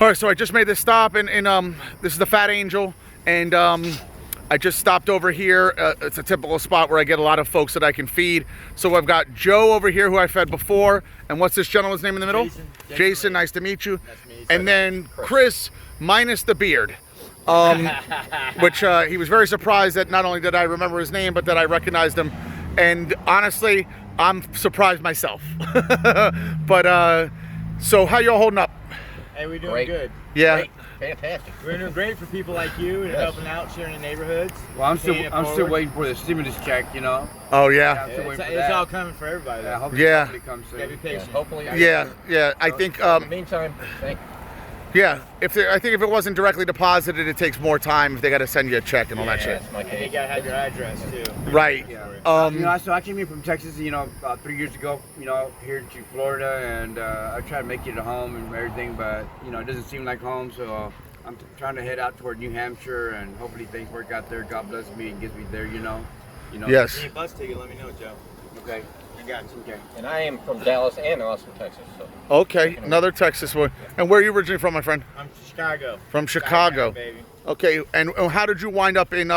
All right, so I just made this stop, and this is the Fat Angel, and I just stopped over here. It's a typical spot where I get a lot of folks that I can feed. So I've got Joe over here, who I fed before, and what's this gentleman's name in the middle? Jason, nice to meet you. Nice to meet you. And then Chris, minus the beard, which he was very surprised that not only did I remember his name, but that I recognized him. And honestly, I'm surprised myself. But so how y'all holding up? Hey, we're doing Great. good. Yeah. Great. Fantastic. We're doing great for people like you and helping out, sharing the neighborhoods. Well, I'm paying it still forward. waiting for the stimulus check, you know. Oh yeah. I'm still It's, waiting for it's that. all coming for everybody. Yeah, though. hopefully Yeah. somebody comes soon. Gotta be patient. Hopefully. Yeah. I think In the meantime, yeah. I think if it wasn't directly deposited, it takes more time if they got to send you a check and all that shit. that's my And you case. gotta have your address too. Right. Yeah. Um, You know, so I came here from Texas, you know, about 3 years ago, you know, here to Florida, and I tried to make it a home and everything, but, you know, it doesn't seem like home, so I'm trying to head out toward New Hampshire, and hopefully things work out there. God bless me and gets me there, you know. Yes. Any bus ticket, let me know, Joe. Okay. I got you. Okay. And I am from Dallas and Austin, Texas. So Okay. Another Texas one. And where are you originally from, my friend? I'm from Chicago. From Chicago. Baby. Okay. And how did you wind up in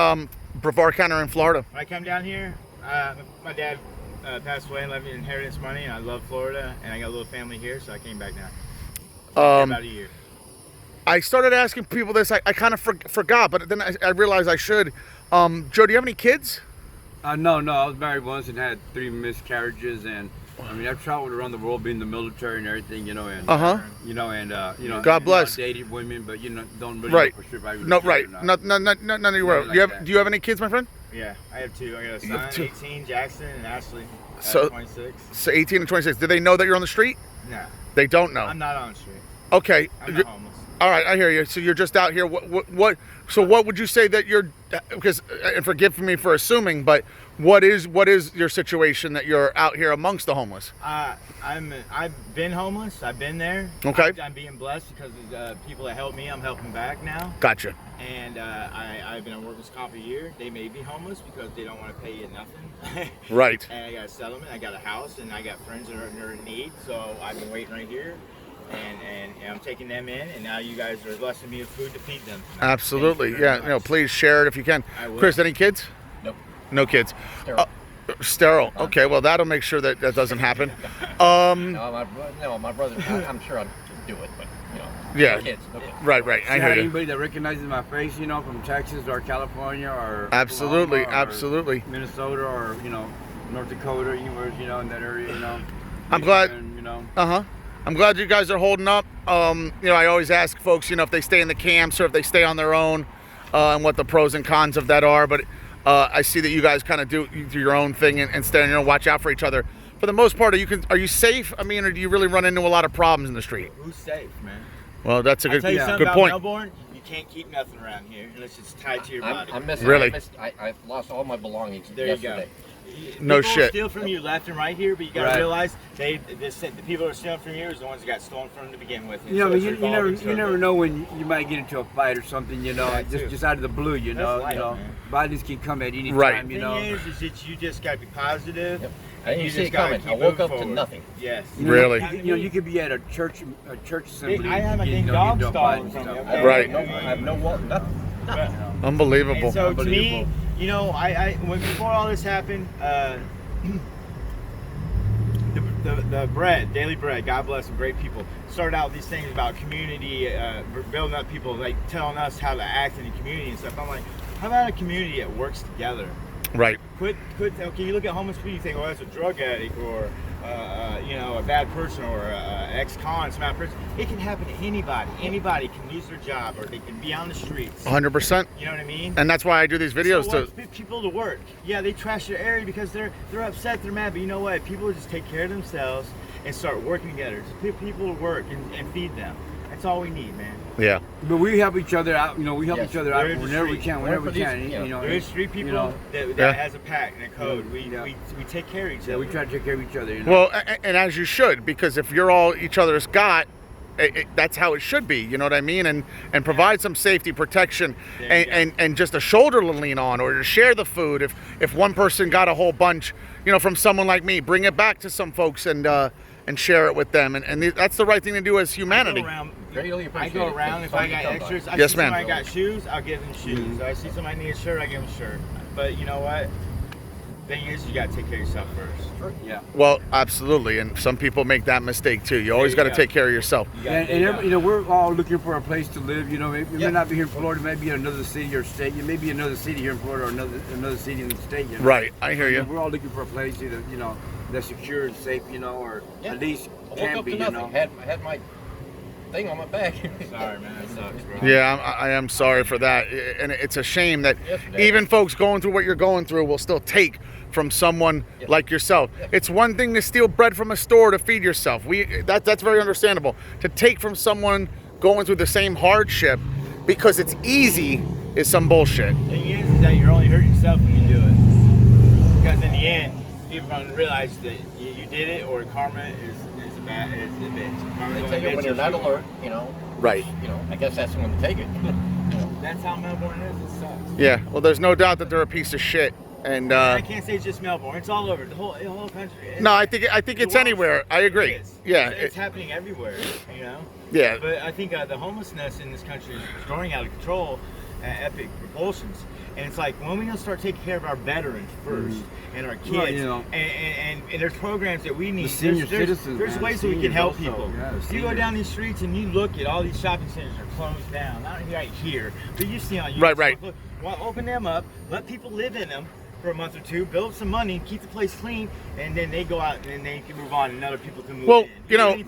Brevard County in Florida? When I come down here, my dad passed away and left me inheritance money, and I love Florida, and I got a little family here, so I came back down. About a year. I started asking people this. I kind of forgot, but then I realized I should. Joe, do you have any kids? No, I was married once and had 3 miscarriages, and I mean, I've traveled around the world, being in the military and everything, you know, and you know, God bless. dated women, but you know, don't really Right. know for sure if I was No, married right. or not. None of you were. Nothing You like have? that. Do you have any kids, my friend? Yeah, I have 2. I got a You have son, 2. 18, Jackson, and Ashley. So- 26. So 18 and 26. Do they know that you're on the street? No, They don't know. I'm not on the street. Okay. I'm not homeless. All right, I hear you. So you're just out here. So what would you say that you're? Because, and forgive me for assuming, but what is your situation that you're out here amongst the homeless? I've been homeless. I've been there. Okay. I'm being blessed because of the people that helped me. I'm helping back now. Gotcha. And I've been on workers' comp a year. They made me homeless because they don't want to pay you nothing. Right. And I got a settlement. I got a house, and I got friends that are in need. So I've been waiting right here, and I'm taking them in. And now you guys are blessing me with food to feed them. Absolutely. Thank you very Yeah. much. Please share it if you can. I will. Chris, any kids? Nope. No kids. Sterile. Sterile. Okay. Well, that'll make sure that doesn't happen. No, my brother. I'm sure I'd do it, but you know. Yeah. No kids. No kids. Right. I See, hear you. anybody that recognizes my face, you know, from Texas or California or Absolutely. Oklahoma or Absolutely. Minnesota or, you know, North Dakota, anywhere, you know, in that area, you know. I'm glad- And, you know. I'm glad you guys are holding up. You know, I always ask folks, you know, if they stay in the camps or if they stay on their own, and what the pros and cons of that are. But I see that you guys kind of do your own thing and stay, you know, watch out for each other. For the most part, are you safe? I mean, or do you really run into a lot of problems in the street? Who's safe, man? Well, that's a I'll tell you something good about point. Melbourne. You can't keep nothing around here unless it's tied to your body. I'm missing. Really? I lost all my belongings There yesterday. you go. No People shit. steal from you left and right here, but you got to Right. realize the people who are stealing from you is the ones that got stolen from to begin with. And You know, so but it's you revolving never circle. know when you might get into a fight or something, you know, That too. just out of the blue, you That's know, life, you know. man. Violence can come at any Right. time, The you thing know. is that you just got to be positive. Yep. I didn't you see it just gotta coming. keep I woke moving up to forward. nothing. Yes. You know, Really? you could be at a church assembly. I have my and, dang you know, dog get into a stolen fight and from stuff. me, okay? Right. I have no wallet, nothing. But- Unbelievable. And so to me, Unbelievable. you know, when before all this happened, the bread, daily bread, God bless them, great people, started out with these things about community, building up people, like telling us how to act in the community and stuff. I'm like, how about a community that works together? Right. Quit. Okay, you look at homeless people, you think, oh, that's a drug addict or, you know, a bad person or a ex-con, some bad person. It can happen to anybody. Anybody can lose their job or they can be on the streets. 100%. You know what I mean? And that's why I do these videos So to. what, put people to work. Yeah, they trash their area because they're upset, they're mad. But you know what? People just take care of themselves and start working together. Just put people to work and feed them. That's all we need, man. Yeah. But we help each other out, you know, we help Yes. each other out We're the whenever we street. can, Whenever whenever we can, these- you know. There is street people you know, that Yeah. has a pact and a code. We take care of each yeah, other. we try to take care of each other, you know. Well, and as you should, because if you're all each other's got, that's how it should be. You know what I mean? And provide some safety, protection, There you and just a shoulder to lean on, or to share the food. If one person got a whole bunch, you know, from someone like me, bring it back to some folks and and share it with them. And that's the right thing to do as humanity. Greatly I appreciate go it. around, if I got extras, I Yes, see ma'am. somebody got shoes, I'll give them shoes. I see somebody need a shirt, I give them a shirt. But you know what? Thing is, you gotta take care of yourself first. Yeah. Well, absolutely. And some people make that mistake too. You always There got you to go. take care of yourself. We're all looking for a place to live. You know, we may not be here in Florida, maybe in another city or state. You may be in another city here in Florida or another city in the state. You know? Right. I hear you. We're all looking for a place either, that's secure and safe, or at least I woke can up be, to nothing. Had my thing on my back. Sorry, man, that sucks, bro. Yeah, I am sorry for that. And it's a shame that Yesterday. even folks going through what you're going through will still take from someone like yourself. It's one thing to steal bread from a store to feed yourself. That's very understandable. To take from someone going through the same hardship because it's easy is some bullshit. Thing is that you're only hurting yourself when you do it. Because in the end, people are gonna realize that you did it, or karma is a bitch. Karma's They gonna take it when bitch you're you. not alert, Right. I guess that's when to take it. That's how Melbourne is. It sucks. Yeah. Well, there's no doubt that they're a piece of shit. And I can't say it's just Melbourne. It's all over the whole country. no, I think it's The anywhere. I agree. It is. Yeah. It's happening everywhere. Yeah. But I think the homelessness in this country is growing out of control at epic proportions. And it's like, when we gonna start taking care of our veterans first and our kids, Well, and there's programs that we need. The senior citizens, There's man, ways the that we can seniors help also. people. Yeah, the You go seniors. down these streets and you look at all these shopping centers are closed down. Not right here, but you see on YouTube. Right. Well, open them up, let people live in them for a month or two, build some money, keep the place clean, and then they go out and they can move on, and other people can move Well, in.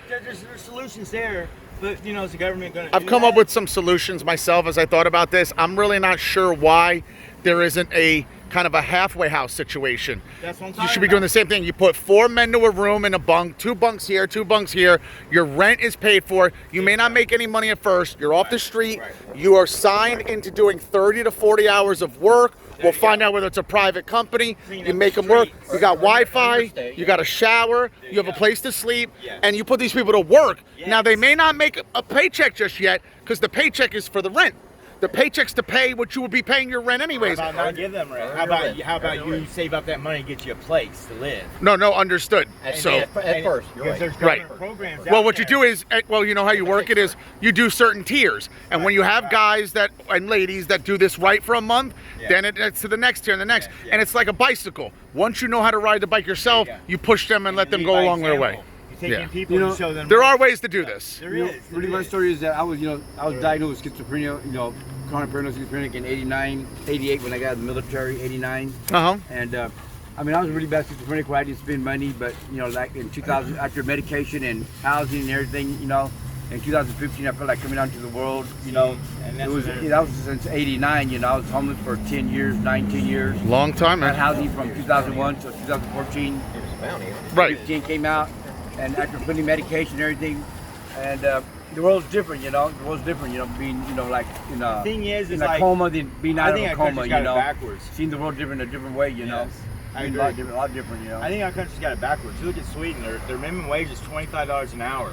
There's solutions there, but is the government going to? I've come up with some solutions myself as I thought about this. I'm really not sure why there isn't a kind of a halfway house situation. That's what I'm You talking should be doing the about. same thing. You put 4 men to a room in a bunk, 2 bunks here, 2 bunks here. Your rent is paid for. You may not make any money at first. You're off the street. Right. You are signed into doing 30 to 40 hours of work. We'll find out whether it's a private company. Clean You up make the them work. streets. You got Wi-Fi. Stay, You got a shower. There You have you a go. place to sleep. Yes. And you put these people to work. Now, they Yes. may not make a paycheck just yet because the paycheck is for the rent. The paycheck's to pay what you would be paying your rent anyways. How about not give them rent? How about you save up that money and get you a place to live? No, understood. So. At first, you're Because right. there's Right. government programs Well, out what you there. do is, you know how you work it is, you do certain tiers, and when you have guys and ladies that do this right for a month, Yeah. then it's to the next tier and the next, Yeah. and it's like a bicycle. Once you know how to ride the bike yourself, There you go. you push them and let them lead go by along their way. example. You take in people You know, and show them. There are ways to do this. There is. Really, there my is. story is that I was diagnosed with schizophrenia, chronic paranoid schizophrenic in 89, 88 when I got out of the military, 89. Uh huh. And I was really bad schizophrenic where I didn't spend money, but like in 2000, after medication and housing and everything, in 2015 I felt like coming out to the world, And it that's was what they're- that was since 89, I was homeless for 10 years, 19 years. Long time, I had man. housing from 2001 to 2014. It was a bounty. Right. 15 came out, and after putting medication and everything, and the world's different, The world's different, being, like in a, thing is in a like, coma than being I out of think a our coma, country's got it backwards. Seeing the world different in a different way, Yes, I Being agree. a lot different, I think our country's got it backwards. You look at Sweden; their minimum wage is $25 an hour.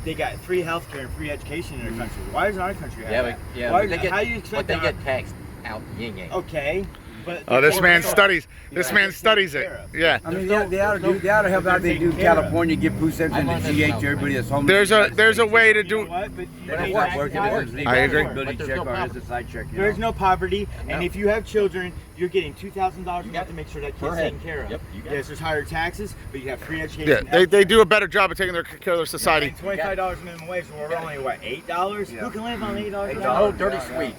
They got free healthcare and free education in their country. Why doesn't our country have that? Why, how do you expect they that? get taxed out yin yang. Okay, but Oh, this man Well, studies. you This know, man it's studies taken it. care of. Yeah. I mean, they ought to help out. They do in taken care of. California, give food stamps and the GH to everybody that's homeless. There's a way to You know do. what? But you They pay don't work, taxes working on works. it. I agree. Ability But there's check no or problem. it's a side check. There's no poverty, and No. if you have children, you're getting $2,000 a got month to make sure that Per kid's head. taken care of. Yep, you got Yes, there's higher taxes, but you have free education. Yeah, they do a better job of taking care of their society. And $25 minimum wage, so we're only what, $8? Yeah. Who can live on $8 an $8. hour? Oh, dirty sweet.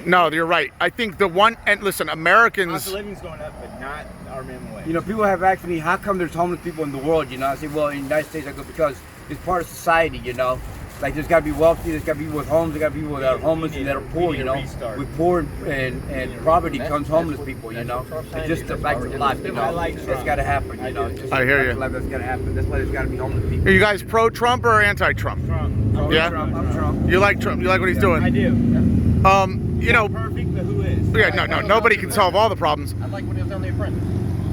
No, you're right. I think the one, and listen, Cost Americans. of living's going up, but not our minimum wage. People have asked me, how come there's homeless people in the world? I say, well, in the United States, I go, because it's part of society, Like, there's got to be wealthy, there's got to be people with homes, there's got to be people that are homeless and that are poor, we need a restart. With poor and poverty comes homeless people, It's just the fact of life, I like That's Trump. got to happen, I do. It's just I the hear fact you. of life that's got to happen. That's why there's got to be homeless people. Are you guys pro-Trump or anti-Trump? Trump. Yeah? I'm Trump. You like Trump? You like what he's I doing? do. Perfect, but who is? Yeah, no, nobody can solve all the problems. I like when he was on The Apprentice.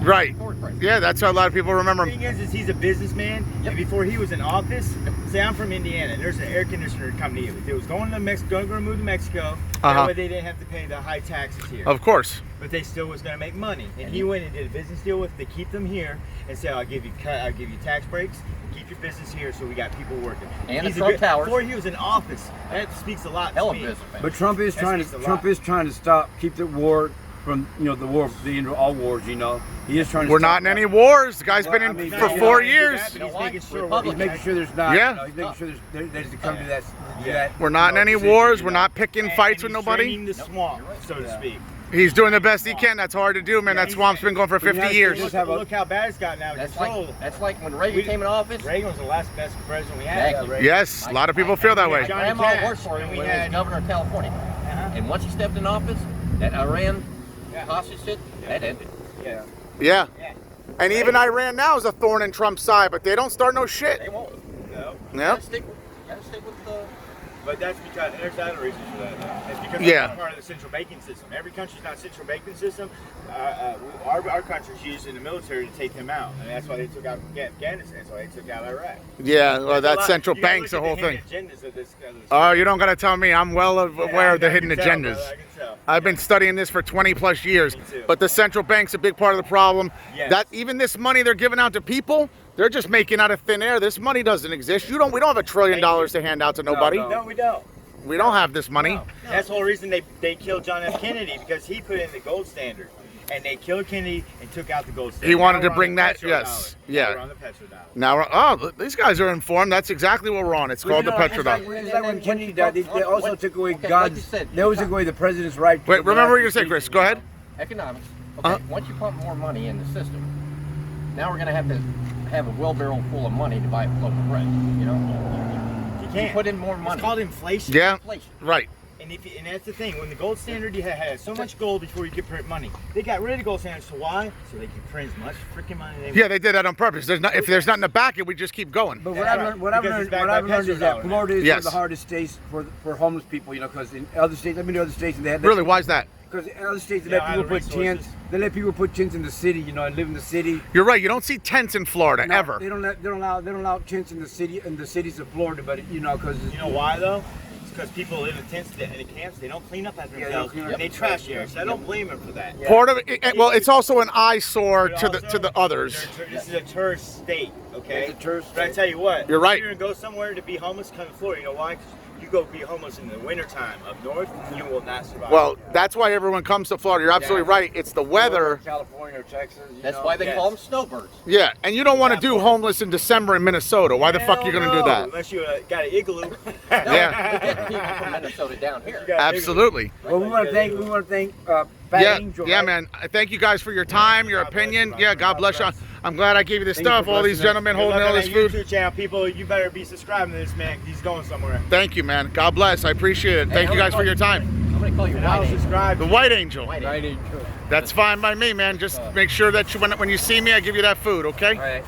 Right. Ford Apprentice. Yeah, that's how a lot of people remember The him. thing is he's a businessman, and before he was in office, say I'm from Indiana, and there's an air conditioner company that was going to Mexico, going to move to Mexico. Uh-huh. That way they didn't have to pay the high taxes here. Of course. But they still was going to make money, and he went and did a business deal with to keep them here, and said, I'll give you tax breaks, keep your business here, so we got people working. And He's the Trump Towers. Before he was in office, that speaks a lot Hell to of me. a businessman. But Trump is trying to stop, keep the war from, the end of all wars. He is trying to. We're stop not in that. any wars. The guy's been Well, in I mean, for yeah, 4 He's years. making You know why? sure Republicans. He's making sure there's not. Yeah. He's making sure there's come to that. We're not in any wars. We're not picking fights with he's nobody. draining the swamp, so to speak. He's doing the best he can. That's hard to do, man. That swamp's been going for 50 years. Look how bad it's gotten out of That's control. that's like when Reagan came in office. Reagan was the last best president we had. Exactly. Yes, a lot of people feel that way. My Johnny grandma Cash, worked for him and we when he was had- governor of California. Uh-huh. And once he stepped in office, that Iran Yeah. hostage shit, that ended. Yeah. Yeah. Yeah. And even Iran now is a thorn in Trump's side, but they don't start no shit. They won't. No. Yep. Gotta stick with the. But that's because there's other reasons for that. Though. It's because Yeah. we're not part of the central banking system. Every country's not a central banking system. Our country's used in the military to take them out, and that's why they took out Afghanistan. That's why they took out Iraq. Yeah, well, There's a that lot- central you gotta bank's the look whole at thing. hidden agendas of this. Oh, you don't gotta tell me. I'm well aware of the hidden agendas. I can tell. I've been studying this for 20 plus years. Me too. But the central bank's a big part of the problem. Yes. That even this money they're giving out to people, they're just making out of thin air. This money doesn't exist. We don't have $1 trillion to hand out to nobody. no. No, we don't. We don't have this money. No. That's the whole reason they killed John F. Kennedy, because he put in the gold standard. And they killed Kennedy and took out the gold standard. He wanted Now to we're bring on the that- petrodollar. yes. Now Yeah. we're on the petrodollar. Now, these guys are informed. That's exactly what we're on. It's called the petrodollar. It's like when Kennedy died. They also took away Okay, like God's. you said, They also took away the president's right. to Wait, remember what you're saying, Chris. Go ahead. Economics. Okay, once you pump more money in the system, now we're going to have a wheelbarrow full of money to buy a loaf of bread. You You can't. put in more money. It's called inflation. Yeah, Inflation. right. And that's the thing. When the gold standard, you had so much gold before you could print money. They got rid of the gold standard. So why? So they could print as much freaking money they Yeah, they did that on purpose. If there's nothing to back it, we just keep going. But That's what I've right. learned, Because it's backed by is that petrodollar Florida is one Yes. of the hardest states for homeless people. Because in other states, I've been to other states and they have Really, why is that? Because in other states they Yeah, let people the put tents. resources. They let people put tents in the city. And live in the city. You're right. You don't see tents in Florida No, ever. They don't allow tents in the cities of Florida. But because You know why though? It's because people live in tents and in camps. They don't clean up after Yeah, they themselves, don't clean up. and they trash the area. So I don't blame them for that. Part of it, well, it's also an eyesore But to also, the others. This is a tourist state, okay? It's a tourist But I state. tell you what, You're right. If you're gonna go somewhere to be homeless, come to Florida. You know why? 'Cause you go be homeless in the wintertime up north, you will not survive. Well, that's why everyone comes to Florida. You're absolutely right. It's the weather. California or Texas. That's why they Yes. call them snowbirds. Yeah, and you don't want to do homeless in December in Minnesota. Why the fuck are you going to do that? Unless you got an igloo. No, Yeah. we get people from Minnesota down here. You got an igloo. Absolutely. Well, we want to thank Fat Yeah, Angel. yeah, right? man. I thank you guys for your time, your God bless opinion. you, Yeah, man. God bless you. I'm glad I gave you the Thank you stuff. for All these blessing us. gentlemen Good holding luck all on this that food. YouTube channel, people. You better be subscribing to this man. 'Cause he's going somewhere. Thank you, man. God bless. I appreciate it. Thank you guys for your time. I'm going to call you And I'll White Angel. subscribe. The White Angel. White Right Angel. in. That's fine by me, man. Just make sure that when you see me, I give you that food, okay? All right.